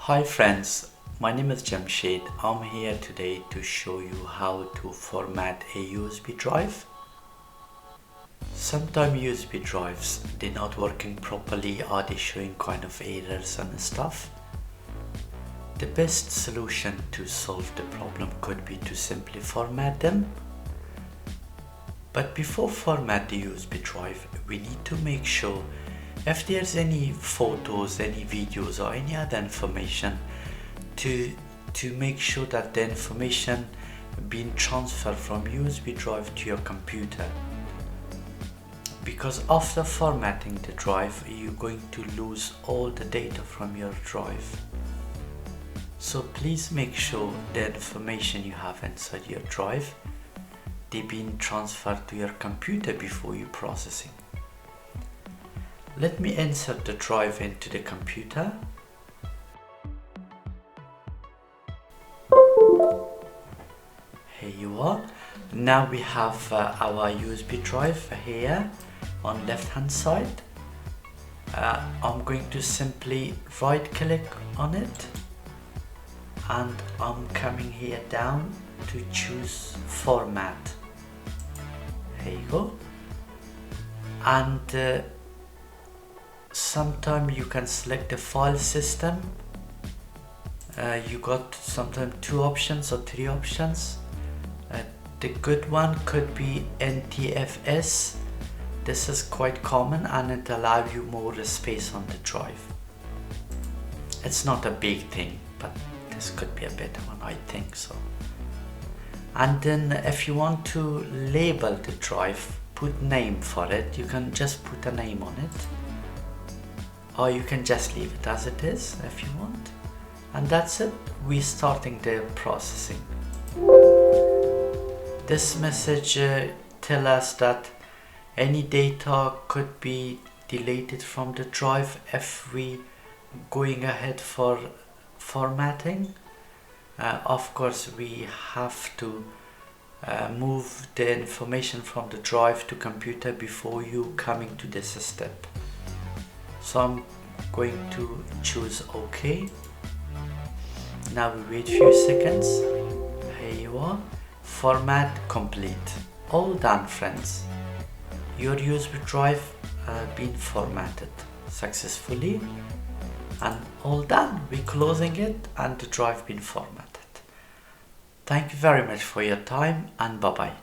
Hi friends, my name is Jamshed. I'm here today to show you how to format a USB drive. Sometimes USB drives, they're not working properly or they're showing kind of errors and stuff. The best solution to solve the problem could be to simply format them. But before format the USB drive, we need to make sure if there's any photos, any videos or any other information to make sure that the information being transferred from USB drive to your computer, because after formatting the drive you're going to lose all the data from your drive. So please make sure the information you have inside your drive, they're being transferred to your computer before you processing. Let me insert the drive into the computer. Here you are. Now we have our USB drive here on left hand side. I'm going to simply right click on it and I'm coming here down to choose format. Here you go. And sometimes you can select the file system. You got sometimes 2 options or 3 options. The good one could be NTFS. This is quite common and it allows you more space on the drive. It's not a big thing, but this could be a better one, I think so. And then if you want to label the drive, put name for it, you can just put a name on it. Or you can just leave it as it is if you want. And that's it. We're starting the processing. This message tells us that any data could be deleted from the drive if we going ahead for formatting. Of course, we have to move the information from the drive to computer before you coming to this step. So I'm going to choose OK. Now we wait a few seconds. Here you are. Format complete. All done, friends. Your USB drive been formatted successfully and all done. We're closing it and the drive been formatted. Thank you very much for your time and bye bye.